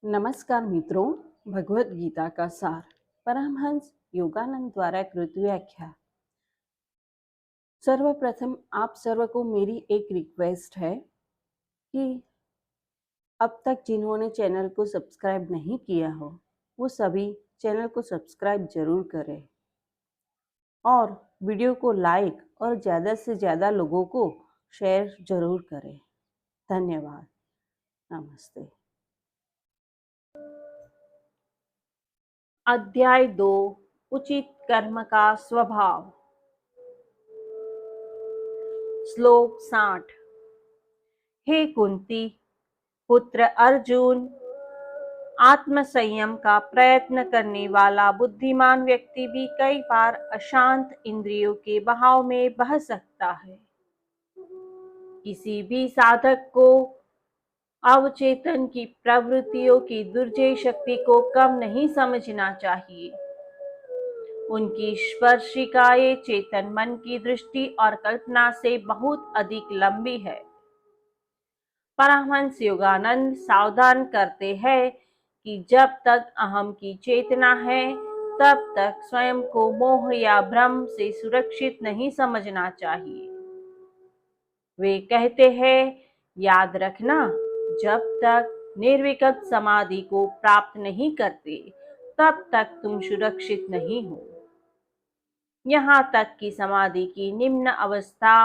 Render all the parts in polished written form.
नमस्कार मित्रों, भगवत गीता का सार परमहंस योगानंद द्वारा कृत व्याख्या। सर्वप्रथम आप सर्व को मेरी एक रिक्वेस्ट है कि अब तक जिन्होंने चैनल को सब्सक्राइब नहीं किया हो वो सभी चैनल को सब्सक्राइब जरूर करें और वीडियो को लाइक और ज़्यादा से ज़्यादा लोगों को शेयर जरूर करें। धन्यवाद। नमस्ते। अध्याय 2 उचित कर्म का स्वभाव। श्लोक 60। हे कुंती पुत्र अर्जुन, आत्मसंयम का प्रयत्न करने वाला बुद्धिमान व्यक्ति भी कई बार अशांत इंद्रियों के बहाव में बह सकता है। किसी भी साधक को अवचेतन की प्रवृत्तियों की दुर्जय शक्ति को कम नहीं समझना चाहिए। उनकी स्पर्शिकाएं चेतन मन की दृष्टि और कल्पना से बहुत अधिक लंबी है। परमहंस योगानंद सावधान करते हैं कि जब तक अहम की चेतना है तब तक स्वयं को मोह या भ्रम से सुरक्षित नहीं समझना चाहिए। वे कहते हैं, याद रखना, जब तक निर्विकल्प समाधि को प्राप्त नहीं करते तब तक तुम सुरक्षित नहीं हो। यहाँ तक कि समाधि की निम्न अवस्था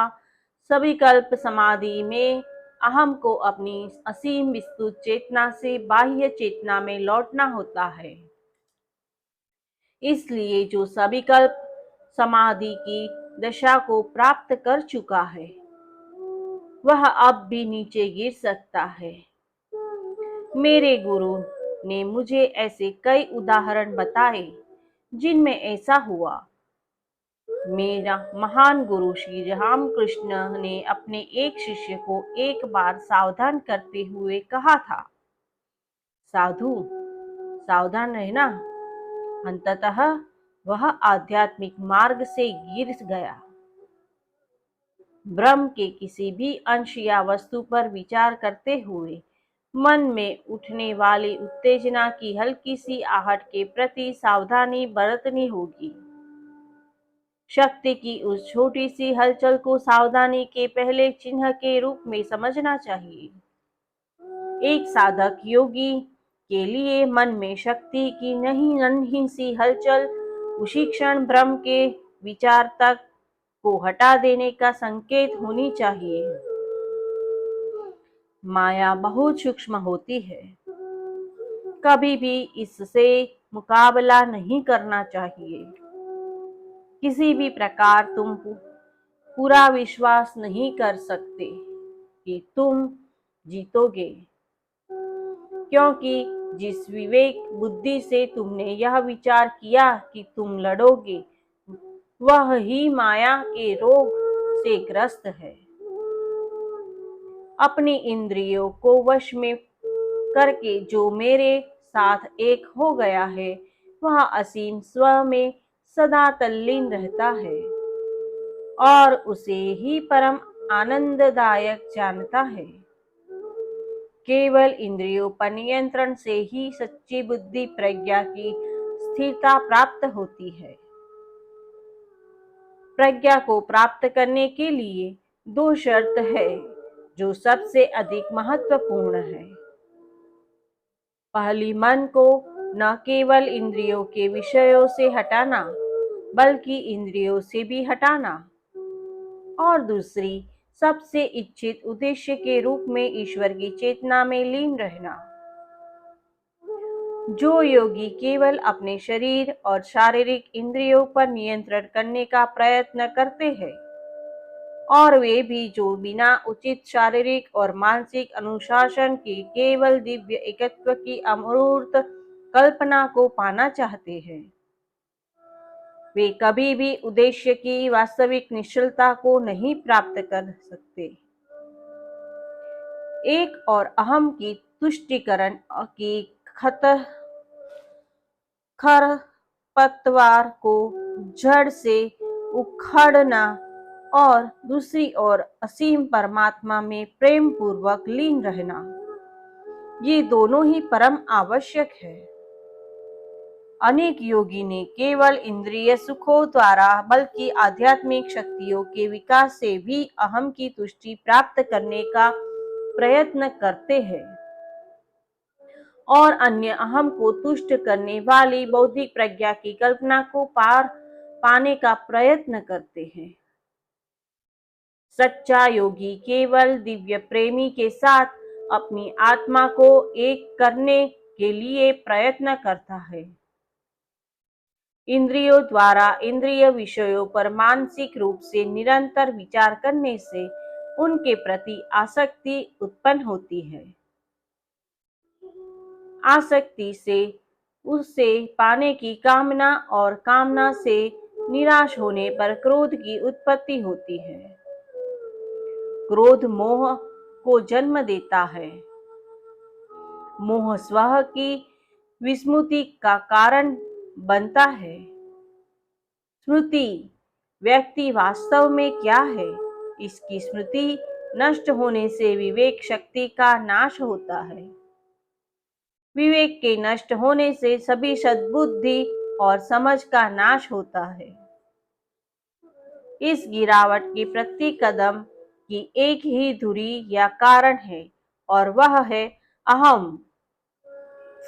सविकल्प समाधि में अहम को अपनी असीम विस्तृत चेतना से बाह्य चेतना में लौटना होता है। इसलिए जो सविकल्प समाधि की दशा को प्राप्त कर चुका है वह अब भी नीचे गिर सकता है। मेरे गुरु ने मुझे ऐसे कई उदाहरण बताए जिनमें ऐसा हुआ। मेरा महान गुरु श्री रामकृष्ण ने अपने एक शिष्य को एक बार सावधान करते हुए कहा था, साधु सावधान रहना। अंततः वह आध्यात्मिक मार्ग से गिर गया। ब्रह्म के किसी भी अंश या वस्तु पर विचार करते हुए मन में उठने वाली उत्तेजना की हल्की सी आहट के प्रति सावधानी बरतनी होगी। शक्ति की उस छोटी सी हलचल को सावधानी के पहले चिन्ह के रूप में समझना चाहिए। एक साधक योगी के लिए मन में शक्ति की नन्ही सी हलचल उसी क्षण ब्रह्म के विचार तक को हटा देने का संकेत होनी चाहिए। माया बहुत सूक्ष्म होती है, कभी भी इससे मुकाबला नहीं करना चाहिए। किसी भी प्रकार तुम पूरा विश्वास नहीं कर सकते कि तुम जीतोगे, क्योंकि जिस विवेक बुद्धि से तुमने यह विचार किया कि तुम लड़ोगे वह ही माया के रोग से ग्रस्त है। अपनी इंद्रियों को वश में करके जो मेरे साथ एक हो गया है वह असीम स्व में सदा तल्लीन रहता है और उसे ही परम आनंददायक जानता है। केवल इंद्रियों पर नियंत्रण से ही सच्ची बुद्धि प्रज्ञा की स्थिरता प्राप्त होती है। प्रज्ञा को प्राप्त करने के लिए 2 शर्त है जो सबसे अधिक महत्वपूर्ण है। पहली, मन को न केवल इंद्रियों के विषयों से हटाना बल्कि इंद्रियों से भी हटाना, और दूसरी, सबसे इच्छित उद्देश्य के रूप में ईश्वर की चेतना में लीन रहना। जो योगी केवल अपने शरीर और शारीरिक इंद्रियों पर नियंत्रण करने का प्रयत्न करते हैं, और वे भी जो बिना उचित शारीरिक और मानसिक अनुशासन के केवल दिव्य एकत्व की अमूर्त कल्पना को पाना चाहते हैं, वे कभी भी उद्देश्य की वास्तविक निश्चलता को नहीं प्राप्त कर सकते। एक और अहम की तुष्टीकरण की खरपतवार को जड़ से उखाड़ना और दूसरी ओर असीम परमात्मा में प्रेम पूर्वक लीन रहना। ये दोनों ही परम आवश्यक है। अनेक योगी ने केवल इंद्रिय सुखों द्वारा बल्कि आध्यात्मिक शक्तियों के विकास से भी अहम की तुष्टि प्राप्त करने का प्रयत्न करते हैं और अन्य अहम को तुष्ट करने वाली बौद्धिक प्रज्ञा की कल्पना को पाने का प्रयत्न करते हैं। सच्चा योगी केवल दिव्य प्रेमी के साथ अपनी आत्मा को एक करने के लिए प्रयत्न करता है। इंद्रियों द्वारा इंद्रिय विषयों पर मानसिक रूप से निरंतर विचार करने से उनके प्रति आसक्ति उत्पन्न होती है। आसक्ति से उसे पाने की कामना और कामना से निराश होने पर क्रोध की उत्पत्ति होती है। क्रोध मोह को जन्म देता है। मोह स्वह की विस्मृति का कारण बनता है। स्मृति व्यक्ति वास्तव में क्या है, इसकी स्मृति नष्ट होने से विवेक शक्ति का नाश होता है। विवेक के नष्ट होने से सभी सद्बुद्धि और समझ का नाश होता है। इस गिरावट के प्रत्येक कदम की एक ही धुरी या कारण है और वह है अहम।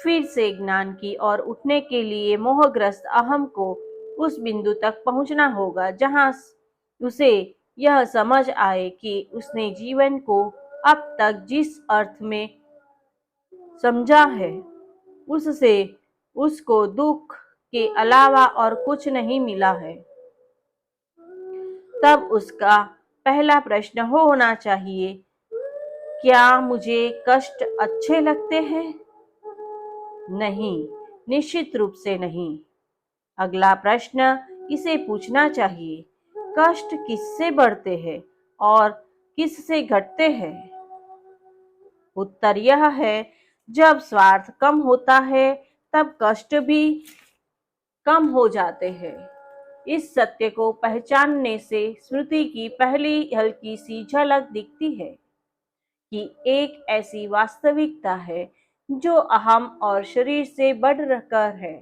फिर से ज्ञान की ओर उठने के लिए मोहग्रस्त अहम को उस बिंदु तक पहुंचना होगा जहां उसे यह समझ आए कि उसने जीवन को अब तक जिस अर्थ में समझा है उससे उसको दुख के अलावा और कुछ नहीं मिला है। तब उसका पहला प्रश्न होना चाहिए, क्या मुझे कष्ट अच्छे लगते हैं? नहीं, निश्चित रूप से नहीं। अगला प्रश्न इसे पूछना चाहिए, कष्ट किससे बढ़ते हैं और किससे घटते हैं? उत्तर यह है, जब स्वार्थ कम होता है तब कष्ट भी कम हो जाते हैं। इस सत्य को पहचानने से स्मृति की पहली हल्की सी झलक दिखती है कि एक ऐसी वास्तविकता है जो अहम और शरीर से बढ़कर है।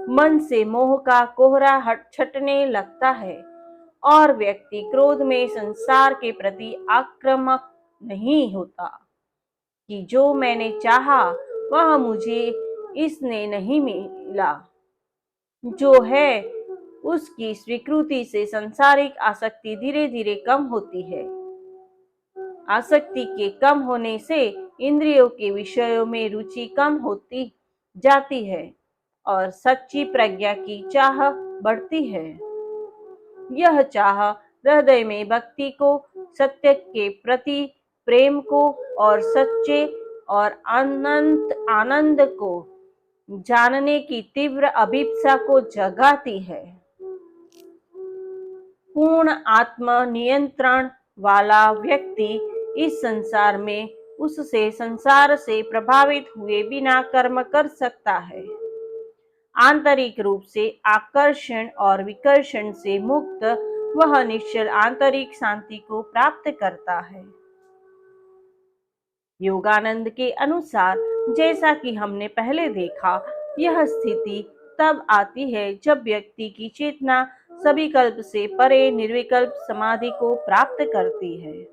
मन से मोह का कोहरा छटने लगता है और व्यक्ति क्रोध में संसार के प्रति आक्रामक नहीं होता कि जो मैंने चाहा वह मुझे इसने नहीं मिला। जो है उसकी स्वीकृति से सांसारिक आसक्ति धीरे धीरे कम होती है। आसक्ति के कम होने से इंद्रियों के विषयों में रुचि कम होती जाती है और सच्ची प्रज्ञा की चाह बढ़ती है। यह चाह हृदय में भक्ति को, सत्य के प्रति प्रेम को और सच्चे और अनंत आनंद को जानने की तीव्र अभिप्सा को जगाती है। पूर्ण आत्म नियंत्रण वाला व्यक्ति इस संसार में उससे संसार से प्रभावित हुए बिना कर्म कर सकता है। आंतरिक रूप से आकर्षण और विकर्षण से मुक्त वह निश्चल आंतरिक शांति को प्राप्त करता है। योगानंद के अनुसार, जैसा कि हमने पहले देखा, यह स्थिति तब आती है जब व्यक्ति की चेतना सभी कल्प से परे निर्विकल्प समाधि को प्राप्त करती है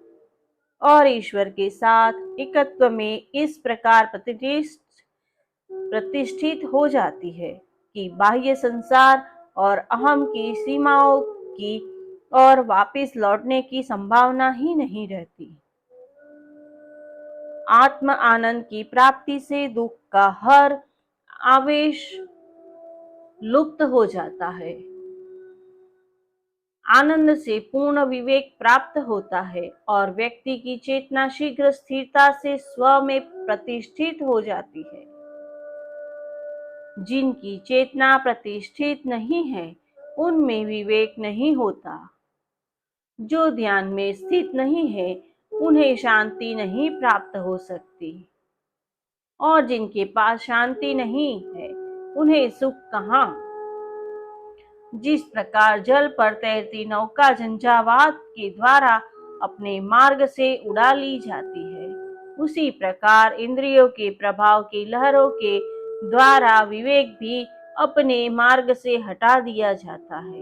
और ईश्वर के साथ एकत्व में इस प्रकार प्रतिष्ठित हो जाती है कि बाह्य संसार और अहम की सीमाओं की और वापस लौटने की संभावना ही नहीं रहती। आत्म आनंद की प्राप्ति से दुख का हर आवेश लुप्त हो जाता है। आनंद से पूर्ण विवेक प्राप्त होता है और व्यक्ति की चेतना शीघ्र स्थिरता से स्व में प्रतिष्ठित हो जाती है। जिनकी चेतना प्रतिष्ठित नहीं है उनमें विवेक नहीं होता। जो ध्यान में स्थित नहीं है उन्हें शांति नहीं प्राप्त हो सकती और जिनके पास शांति नहीं है उन्हें सुख कहाँ। जिस प्रकार जल पर तैरती नौका झंझावात के द्वारा अपने मार्ग से उड़ा ली जाती है, उसी प्रकार इंद्रियों के प्रभाव की लहरों के द्वारा विवेक भी अपने मार्ग से हटा दिया जाता है,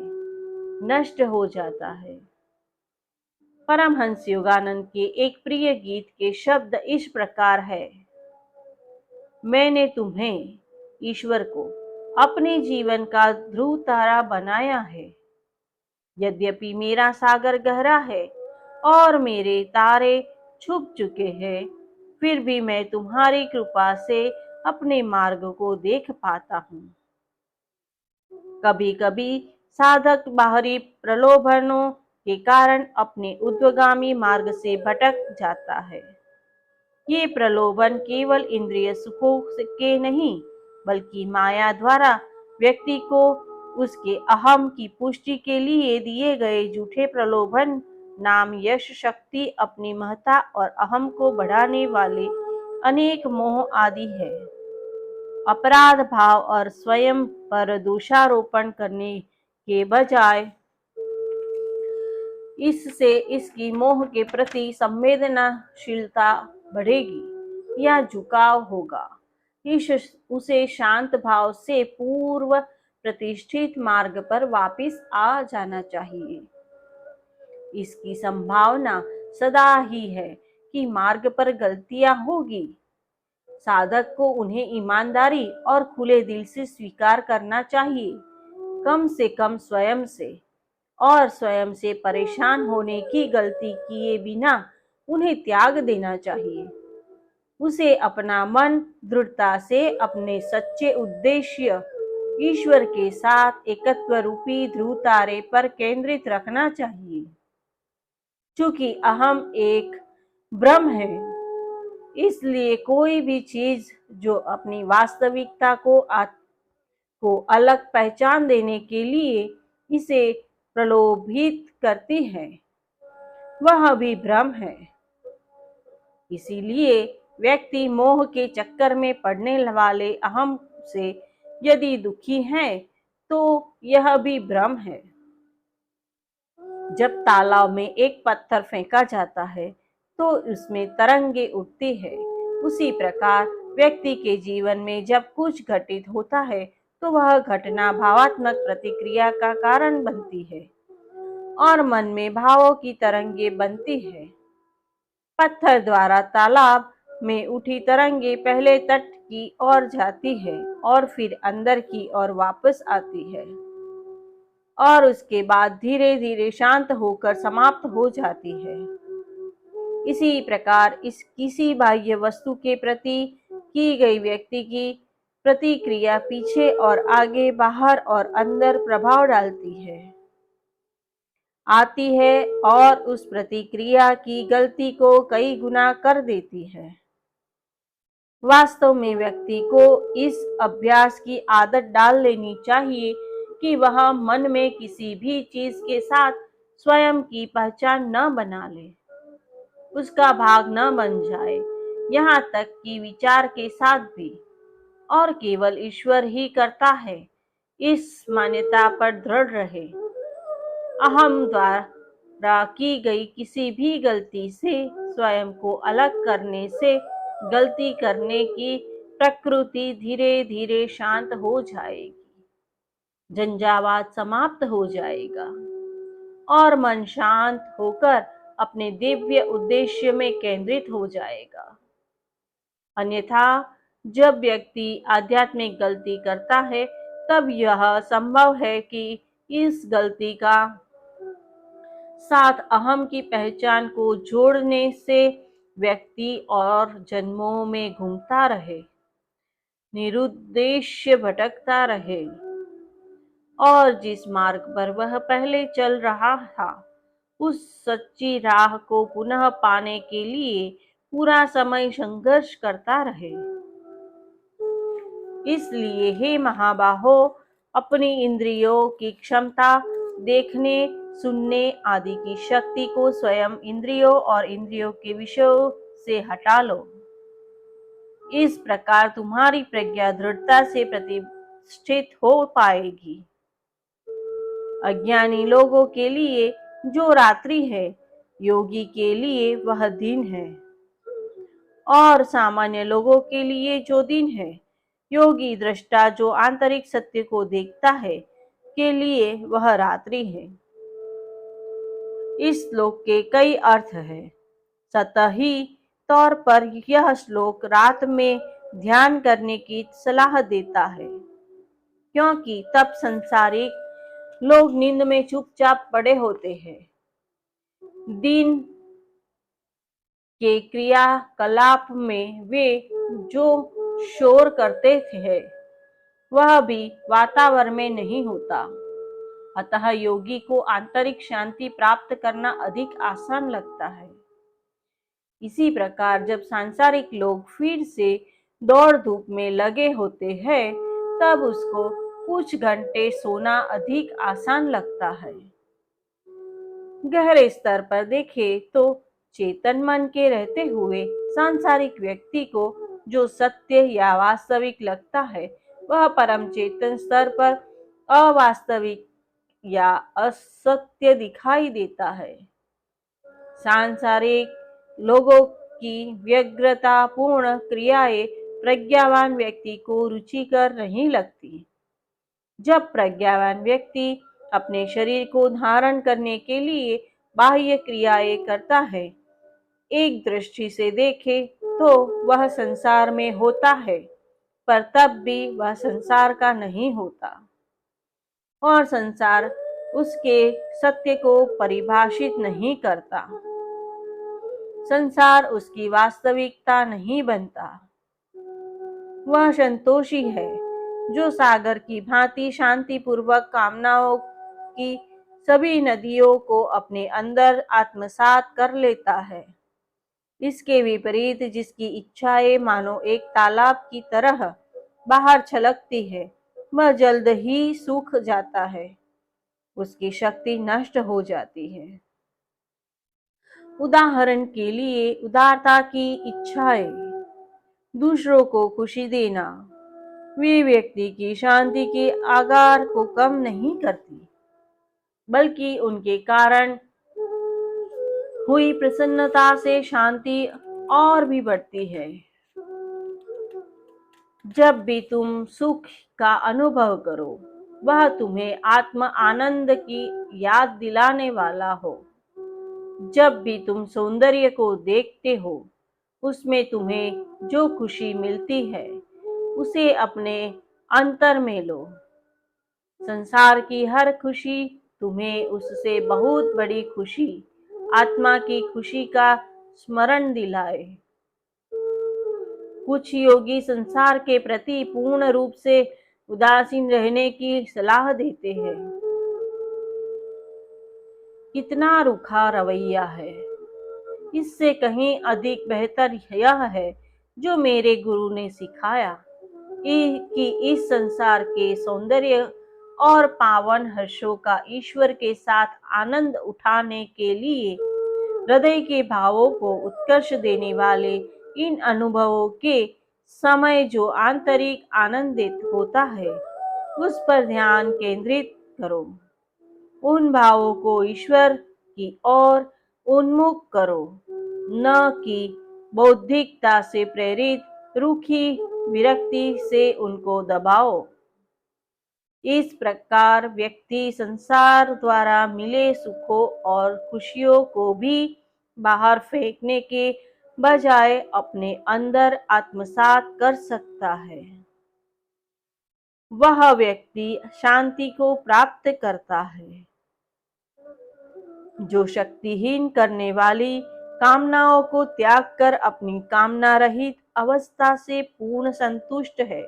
नष्ट हो जाता है। परमहंस योगानंद के एक प्रिय गीत के शब्द इस प्रकार है। मैंने तुम्हें, ईश्वर को, अपने जीवन का ध्रुव तारा बनाया है। यद्यपि मेरा सागर गहरा है और मेरे तारे छुप चुके हैं, फिर भी मैं तुम्हारी कृपा से अपने मार्ग को देख पाता हूँ। कभी कभी साधक बाहरी प्रलोभनों के कारण अपने ऊर्ध्वगामी मार्ग से भटक जाता है। ये प्रलोभन केवल इंद्रिय सुखों के नहीं, बल्कि माया द्वारा व्यक्ति को उसके अहम की पुष्टि के लिए दिए गए झूठे प्रलोभन, नाम, यश, शक्ति, अपनी महत्ता और अहम को बढ़ाने वाले अनेक मोह आदि है। अपराध भाव और स्वयं पर दोषारोपण करने के बजाय इससे इसकी मोह के प्रति संवेदनशीलता बढ़ेगी या झुकाव होगा। उसे शांत भाव से पूर्व प्रतिष्ठित मार्ग पर वापस आ जाना चाहिए। इसकी संभावना सदा ही है कि मार्ग पर गलतियां होगी। साधक को उन्हें ईमानदारी और खुले दिल से स्वीकार करना चाहिए, कम से कम स्वयं से, और स्वयं से परेशान होने की गलती किए बिना उन्हें त्याग देना चाहिए। उसे अपना मन दृढ़ता से अपने सच्चे उद्देश्य, ईश्वर के साथ एकत्व रूपी ध्रुव तारे पर केंद्रित रखना चाहिए। चूंकि अहम एक ब्रह्म है, इसलिए कोई भी चीज जो अपनी वास्तविकता को अलग पहचान देने के लिए इसे प्रलोभित करती है, वह भी भ्रम है। इसीलिए व्यक्ति मोह के चक्कर में पड़ने वाले अहम से यदि दुखी है, तो यह भी भ्रम है। जब तालाब में एक पत्थर फेंका जाता है तो उसमें तरंगे उठती है। उसी प्रकार व्यक्ति के जीवन में जब कुछ घटित होता है तो वह घटना भावात्मक प्रतिक्रिया का कारण बनती है और मन में भावों की तरंगे बनती है। पत्थर द्वारा तालाब में उठी तरंगे पहले तट की ओर जाती है और फिर अंदर की ओर वापस आती है और उसके बाद धीरे धीरे शांत होकर समाप्त हो जाती है। इसी प्रकार इस किसी बाह्य वस्तु के प्रति की गई व्यक्ति की प्रतिक्रिया पीछे और आगे, बाहर और अंदर प्रभाव डालती है, आती है और उस प्रतिक्रिया की गलती को कई गुना कर देती है। वास्तव में व्यक्ति को इस अभ्यास की आदत डाल लेनी चाहिए कि वह मन में किसी भी चीज के साथ स्वयं की पहचान न बना ले, उसका भाग न बन जाए, यहाँ तक कि विचार के साथ भी, और केवल ईश्वर ही करता है। इस मान्यता पर दृढ़ रहे। अहम द्वारा की गई किसी भी गलती से स्वयं को अलग करने से गलती करने की प्रकृति धीरे धीरे शांत हो जाएगी, झंझावात समाप्त हो जाएगा और मन शांत होकर अपने दिव्य उद्देश्य में केंद्रित हो जाएगा। अन्यथा जब व्यक्ति आध्यात्मिक गलती करता है, तब यह संभव है कि इस गलती का साथ अहम की पहचान को जोड़ने से व्यक्ति और जन्मों में घूमता रहे, निरुद्देश्य भटकता रहे और जिस मार्ग पर वह पहले चल रहा था, उस सच्ची राह को पुनः पाने के लिए पूरा समय संघर्ष करता रहे। इसलिए हे महाबाहो, अपनी इंद्रियों की क्षमता, देखने, सुनने आदि की शक्ति को स्वयं इंद्रियों और इंद्रियों के विषयों से हटा लो। इस प्रकार तुम्हारी प्रज्ञा दृढ़ता से प्रतिष्ठित हो पाएगी। अज्ञानी लोगों के लिए जो रात्रि है, योगी के लिए वह दिन है और सामान्य लोगों के लिए जो दिन है, योगी दृष्टा जो आंतरिक सत्य को देखता है, के लिए वह रात्रि है। इस श्लोक के कई अर्थ हैं। सतही तौर पर यह श्लोक रात में ध्यान करने की सलाह देता है, क्योंकि तब संसारिक लोग नींद में चुपचाप पड़े होते हैं। दिन के क्रियाकलाप में वे जो शोर करते थे, वह भी वातावरण में नहीं होता। अतः योगी को आंतरिक शांति प्राप्त करना अधिक आसान लगता है। इसी प्रकार जब सांसारिक लोग फिर से दौड़ धूप में लगे होते हैं, तब उसको कुछ घंटे सोना अधिक आसान लगता है। गहरे स्तर पर देखें तो चेतन मन के रहते हुए सांसारिक व्यक्ति को जो सत्य या वास्तविक लगता है, वह परम चेतन स्तर पर अवास्तविक या असत्य दिखाई देता है। सांसारिक लोगों की व्यग्रता पूर्ण क्रियाएं प्रज्ञावान व्यक्ति को रुचिकर नहीं लगती। जब प्रज्ञावान व्यक्ति अपने शरीर को धारण करने के लिए बाह्य क्रियाएं करता है, एक दृष्टि से देखे तो वह संसार में होता है, पर तब भी वह संसार का नहीं होता और संसार उसके सत्य को परिभाषित नहीं करता। संसार उसकी वास्तविकता नहीं बनता। वह संतोषी है जो सागर की भांति शांतिपूर्वक कामनाओं की सभी नदियों को अपने अंदर आत्मसात कर लेता है। इसके विपरीत जिसकी इच्छाएं मानो एक तालाब की तरह बाहर छलकती है, वह जल्द ही सूख जाता है, उसकी शक्ति नष्ट हो जाती है। उदाहरण के लिए उदारता की इच्छाएं, दूसरों को खुशी देना, वे व्यक्ति की शांति के आगार को कम नहीं करती, बल्कि उनके कारण हुई प्रसन्नता से शांति और भी बढ़ती है। जब भी तुम सुख का अनुभव करो, वह तुम्हें आत्म आनंद की याद दिलाने वाला हो। जब भी तुम सौंदर्य को देखते हो, उसमें तुम्हें जो खुशी मिलती है, उसे अपने अंतर में लो। संसार की हर खुशी तुम्हें उससे बहुत बड़ी खुशी, आत्मा की खुशी का स्मरण दिलाए। कुछ योगी संसार के प्रति पूर्ण रूप से उदासीन रहने की सलाह देते हैं। कितना रूखा रवैया है। इससे कहीं अधिक बेहतर यह है जो मेरे गुरु ने सिखाया कि इस संसार के सौंदर्य और पावन हर्षों का ईश्वर के साथ आनंद उठाने के लिए हृदय के भावों को उत्कर्ष देने वाले इन अनुभवों के समय जो आंतरिक आनंदित होता है, उस पर ध्यान केंद्रित करो। उन भावों को ईश्वर की ओर उन्मुख करो, न कि बौद्धिकता से प्रेरित रूखी विरक्ति से उनको दबाओ। इस प्रकार व्यक्ति संसार द्वारा मिले सुखों और खुशियों को भी बाहर फेंकने के बजाय अपने अंदर आत्मसात कर सकता है। वह व्यक्ति शांति को प्राप्त करता है जो शक्तिहीन करने वाली कामनाओं को त्याग कर अपनी कामना रहित अवस्था से पूर्ण संतुष्ट है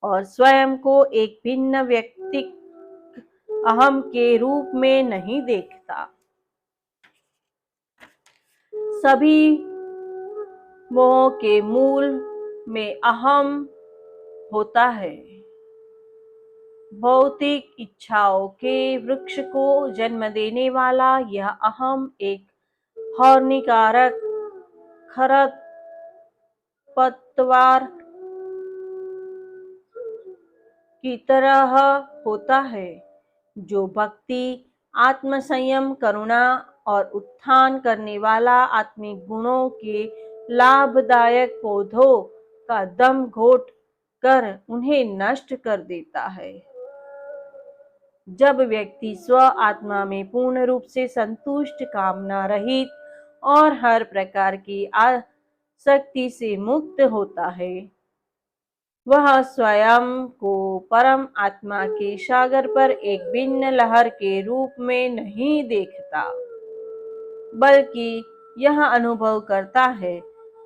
और स्वयं को एक भिन्न व्यक्तिक अहम के रूप में नहीं देखता। सभी मोह के मूल में अहम होता है। भौतिक इच्छाओं के वृक्ष को जन्म देने वाला यह अहम एक हानिकारक खरपतवार की तरह होता है, जो भक्ति, आत्मसंयम, करुणा और उत्थान करने वाला आत्मिक गुणों के लाभदायक पौधों का दम घोट कर उन्हें नष्ट कर देता है। जब व्यक्ति स्व आत्मा में पूर्ण रूप से संतुष्ट, कामना रहित और हर प्रकार की आसक्ति से मुक्त होता है, वह स्वयं को परम आत्मा के सागर पर एक भिन्न लहर के रूप में नहीं देखता, बल्कि यह अनुभव करता है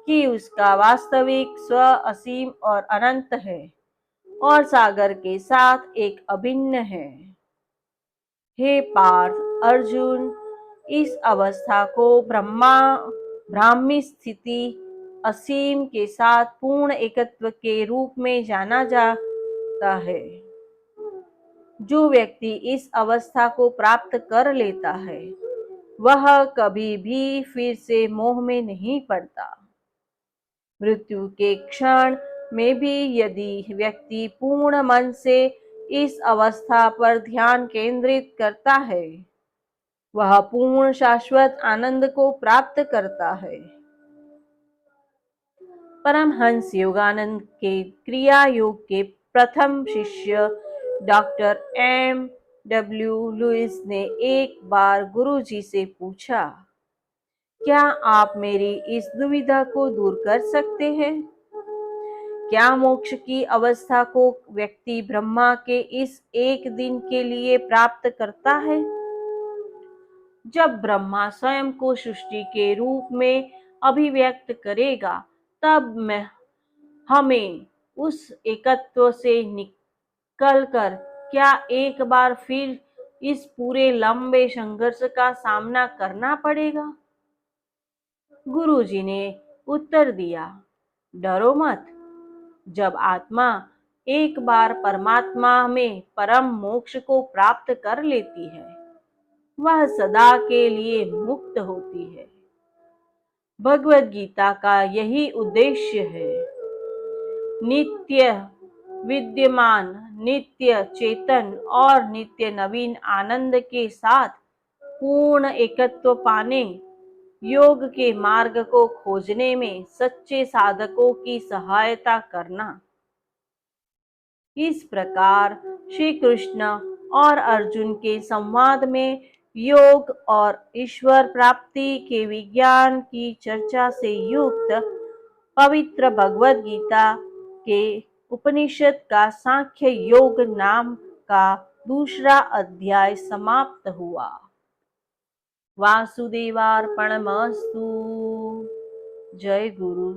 कि उसका वास्तविक स्व असीम और अनंत है और सागर के साथ एक अभिन्न है। हे पार्थ, अर्जुन, इस अवस्था को ब्राह्मी स्थिति, असीम के साथ पूर्ण एकत्व के रूप में जाना जाता है। जो व्यक्ति इस अवस्था को प्राप्त कर लेता है, वह कभी भी फिर से मोह में नहीं पड़ता। मृत्यु के क्षण में भी यदि व्यक्ति पूर्ण मन से इस अवस्था पर ध्यान केंद्रित करता है, वह पूर्ण शाश्वत आनंद को प्राप्त करता है। परमहंस योगानंद के क्रिया योग के प्रथम शिष्य डॉक्टर M.W. लुईस ने एक बार गुरुजी से पूछा, क्या आप मेरी इस दुविधा को दूर कर सकते हैं? क्या मोक्ष की अवस्था को व्यक्ति ब्रह्मा के इस एक दिन के लिए प्राप्त करता है, जब ब्रह्मा स्वयं को सृष्टि के रूप में अभिव्यक्त करेगा, तब हमें उस एकत्व से निकलकर क्या एक बार फिर इस पूरे लंबे संघर्ष का सामना करना पड़ेगा? गुरुजी ने उत्तर दिया, डरो मत। जब आत्मा एक बार परमात्मा में परम मोक्ष को प्राप्त कर लेती है, वह सदा के लिए मुक्त होती है। भगवद गीता का यही उद्देश्य है। नित्य विद्यमान, नित्य चेतन और नित्य नवीन आनंद के साथ पूर्ण एकत्व पाने, योग के मार्ग को खोजने में सच्चे साधकों की सहायता करना। इस प्रकार श्री कृष्ण और अर्जुन के संवाद में योग और ईश्वर प्राप्ति के विज्ञान की चर्चा से युक्त पवित्र भगवद गीता के उपनिषद का सांख्य योग नाम का दूसरा अध्याय समाप्त हुआ। वासुदेवार्पणमस्तु। जय गुरु।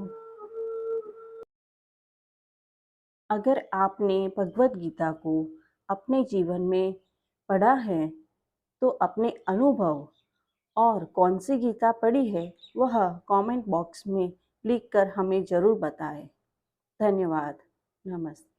अगर आपने भगवद गीता को अपने जीवन में पढ़ा है, तो अपने अनुभव और कौन सी गीता पढ़ी है, वह कमेंट बॉक्स में लिखकर हमें जरूर बताएं। धन्यवाद। नमस्ते।